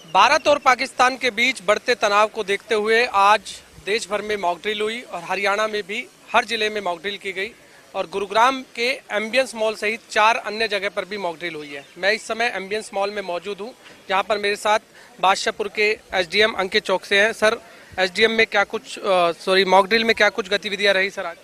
भारत और पाकिस्तान के बीच बढ़ते तनाव को देखते हुए आज देश भर में मॉक ड्रिल हुई और हरियाणा में भी हर जिले में मॉक ड्रिल की गई और गुरुग्राम के एम्बियंस मॉल सहित 4 अन्य जगह पर भी मॉक ड्रिल हुई है। मैं इस समय एम्बियंस मॉल में मौजूद हूं, जहां पर मेरे साथ बादशाहपुर के एसडीएम अंकित चौकसे हैं। सर, एसडीएम में क्या कुछ मॉक ड्रिल में क्या कुछ गतिविधियां रही सर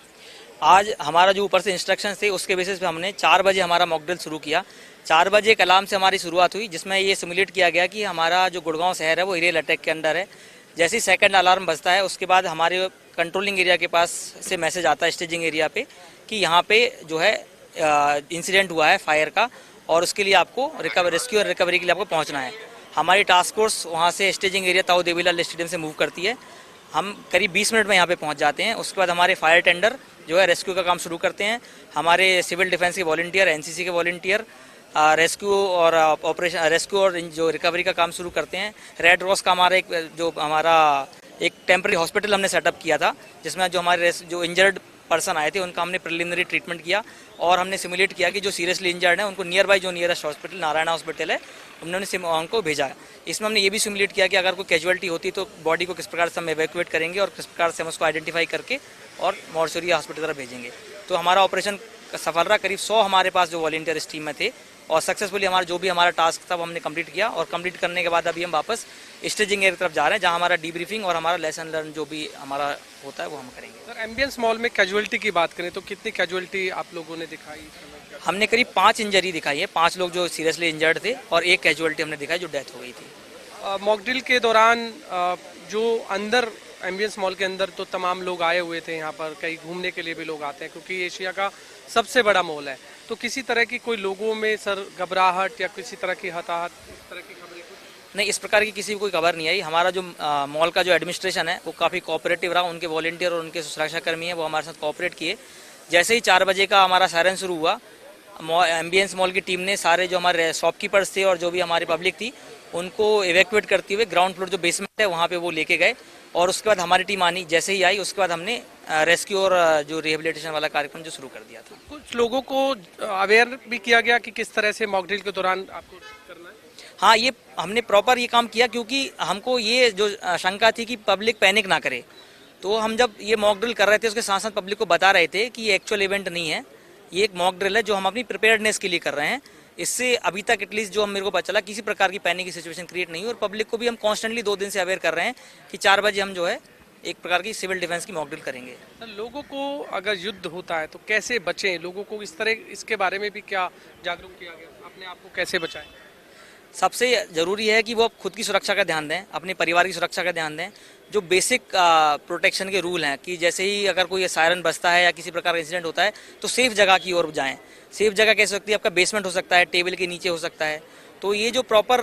आज हमारा जो ऊपर से इंस्ट्रक्शन थे उसके बेसिस पे हमने 4 बजे हमारा मॉक ड्रिल शुरू किया। 4 बजे एक अलार्म से हमारी शुरुआत हुई, जिसमें ये सिमुलेट किया गया कि हमारा जो गुड़गांव शहर है वो एरियल अटैक के अंडर है। जैसे ही सेकंड अलार्म बजता है उसके बाद हमारे कंट्रोलिंग एरिया के पास से मैसेज आता है स्टेजिंग एरिया पे कि यहाँ पे जो है इंसिडेंट हुआ है फायर का और उसके लिए आपको रेस्क्यू और रिकवरी के लिए आपको पहुँचना है। हमारी टास्क फोर्स वहाँ से स्टेजिंग एरिया ताऊ देवीलाल स्टेडियम से मूव करती है। हम करीब 20 मिनट में यहाँ पे पहुँच जाते हैं। उसके बाद हमारे फायर टेंडर जो है रेस्क्यू का काम शुरू करते हैं। हमारे सिविल डिफेंस के वॉलंटियर, एनसीसी के वॉलंटियर रेस्क्यू और जो रिकवरी का काम शुरू करते हैं। रेड क्रॉस का हमारा एक टेम्पररी हॉस्पिटल हमने सेटअप किया था, जिसमें जो हमारे जो इंजर्ड पर्सन आए थे उनका हमने प्रिलिमिनरी ट्रीटमेंट किया और हमने सिमुलेट किया कि जो सीरियसली इंजर्ड है उनको नियर बाई जो नियरेस्ट हॉस्पिटल नारायण हॉस्पिटल है उनको भेजा है। इसमें हमने ये भी सिमुलेट किया कि अगर कोई कैजुअलिटी होती तो बॉडी को किस प्रकार से हम एवैक्यूएट करेंगे और किस प्रकार से हम उसको आइडेंटिफाई करके और मॉर्चरी हॉस्पिटल तरफ भेजेंगे। तो हमारा ऑपरेशन सफल रहा। करीब 100 हमारे पास जो वॉलंटियर इस टीम में थे और सक्सेसफुली हमारा टास्क था वो हमने कंप्लीट किया और कंप्लीट करने के बाद अभी हम वापस स्टेजिंग एरिया की तरफ जा रहे हैं, जहां हमारा डीब्रीफिंग और हमारा लेसन लर्न जो भी हमारा होता है वो हम करेंगे। सर, एम्बियंस मॉल में कैजुअलिटी की बात करें तो कितनी कैजुअलिटी आप लोगों ने दिखाई? हमने करीब 5 इंजरी दिखाई है, 5 लोग जो सीरियसली इंजर्ड थे और एक कैजुअलिटी हमने दिखाई जो डेथ हो गई थी। मॉक ड्रिल के दौरान जो अंदर एम्बियंस मॉल के अंदर तो तमाम लोग आए हुए थे, यहाँ पर कई घूमने के लिए भी लोग आते हैं क्योंकि एशिया का सबसे बड़ा मॉल है। तो किसी तरह की कोई लोगों में सर घबराहट या किसी तरह की हताहत, इस तरह की खबरें? नहीं, इस प्रकार की किसी को कोई खबर नहीं आई। हमारा जो मॉल का जो एडमिनिस्ट्रेशन है वो काफ़ी कोऑपरेटिव रहा। उनके वॉलंटियर और उनके सुरक्षाकर्मी हैं वो हमारे साथ कोऑपरेट किए। जैसे ही 4 बजे का हमारा सायरन शुरू हुआ, एम्बियंस मॉल की टीम ने सारे जो हमारे शॉपकीपर्स थे और जो भी हमारी पब्लिक थी उनको एवैक्यूएट करते हुए ग्राउंड फ्लोर जो बेसमेंट है वहाँ पे वो लेके गए और उसके बाद हमारी टीम जैसे ही आई उसके बाद हमने रेस्क्यू और जो रिहेबिलिटेशन वाला कार्यक्रम जो शुरू कर दिया था। कुछ लोगों को अवेयर भी किया गया कि किस तरह से मॉक ड्रिल के दौरान आपको करना है? हाँ, ये हमने प्रॉपर ये काम किया क्योंकि हमको ये जो शंका थी कि पब्लिक पैनिक ना करे। तो हम जब ये मॉक ड्रिल कर रहे थे उसके साथ साथ पब्लिक को बता रहे थे कि ये एक्चुअल इवेंट नहीं है, ये एक मॉक ड्रिल है जो हम अपनी प्रिपेयर्डनेस के लिए कर रहे हैं। इससे अभी तक एटलीस्ट जो मेरे को पता चला किसी प्रकार की पैनिक की सिचुएशन क्रिएट नहीं हुई और पब्लिक को भी हम कॉन्स्टेंटली 2 दिन से अवेयर कर रहे हैं कि 4 बजे हम जो है एक प्रकार की सिविल डिफेंस की मॉक ड्रिल करेंगे। लोगों को अगर युद्ध होता है तो कैसे बचें? लोगों को इसके बारे में भी क्या जागरूक किया गया? अपने आप को कैसे बचाएं? सबसे ज़रूरी है कि वो खुद की सुरक्षा का ध्यान दें, अपने परिवार की सुरक्षा का ध्यान दें। जो बेसिक प्रोटेक्शन के रूल हैं कि जैसे ही अगर कोई सायरन बजता है या किसी प्रकार का इंसिडेंट होता है तो सेफ जगह की ओर जाएं। सेफ जगह कैसे हो सकती है? आपका बेसमेंट हो सकता है, टेबल के नीचे हो सकता है। तो ये जो प्रॉपर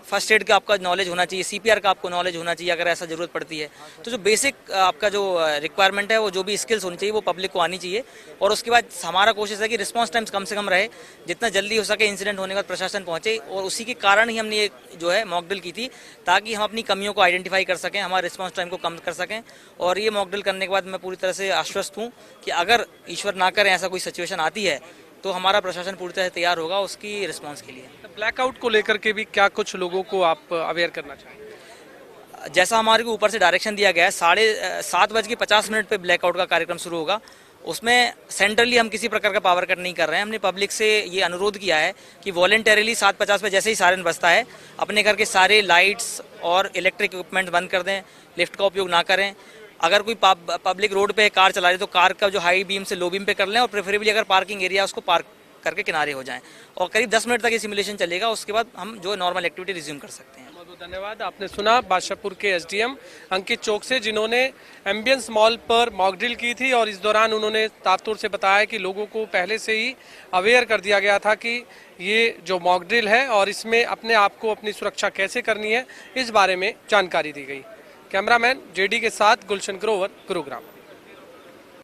फर्स्ट एड का आपका नॉलेज होना चाहिए, सीपीआर का आपको नॉलेज होना चाहिए अगर ऐसा ज़रूरत पड़ती है। तो जो बेसिक आपका जो रिक्वायरमेंट है वो जो भी स्किल्स होनी चाहिए वो पब्लिक को आनी चाहिए। और उसके बाद हमारा कोशिश है कि रिस्पांस टाइम्स कम से कम रहे, जितना जल्दी हो सके इंसिडेंट होने के बाद प्रशासन पहुंचे। और उसी के कारण ही हमने ये जो है मॉक ड्रिल की थी ताकि हम अपनी कमियों को आइडेंटिफाई कर सकें, हमारे रिस्पांस टाइम को कम कर सकें। और ये मॉक ड्रिल करने के बाद मैं पूरी तरह से आश्वस्त हूँ कि अगर ईश्वर ना करें ऐसा कोई सिचुएशन आती है तो हमारा प्रशासन पूरी तरह से तैयार होगा उसकी रिस्पांस के लिए। ब्लैकआउट को लेकर के भी क्या कुछ लोगों को आप अवेयर करना चाहेंगे? जैसा हमारे को ऊपर से डायरेक्शन दिया गया है 7:50 पे ब्लैकआउट का कार्यक्रम शुरू होगा। उसमें सेंट्रली हम किसी प्रकार का पावर कट नहीं कर रहे हैं। हमने पब्लिक से ये अनुरोध किया है कि वॉलंटरीली 7:50 पे जैसे ही सायरन बजता है अपने घर के सारे लाइट्स और इलेक्ट्रिक इक्विपमेंट बंद कर दें, लिफ्ट का उपयोग ना करें। अगर कोई पब्लिक रोड पे कार चला रही है तो कार का जो हाई बीम से लो बीम पे कर लें और प्रेफरेबली अगर पार्किंग एरिया उसको पार्क करके किनारे हो जाएं। और करीब 10 मिनट तक ये सिमुलेशन चलेगा, उसके बाद हम जो नॉर्मल एक्टिविटी रिज्यूम कर सकते हैं। बहुत बहुत धन्यवाद। आपने सुना बादशाहपुर के एसडीएम अंकित चौकसे, जिन्होंने एम्बियंस मॉल पर मॉक ड्रिल की थी और इस दौरान उन्होंने ताबतोड़ से बताया कि लोगों को पहले से ही अवेयर कर दिया गया था कि ये जो मॉक ड्रिल है और इसमें अपने आप को अपनी सुरक्षा कैसे करनी है इस बारे में जानकारी दी गई। कैमरामैन जेडी के साथ गुलशन ग्रोवर, गुरुग्राम।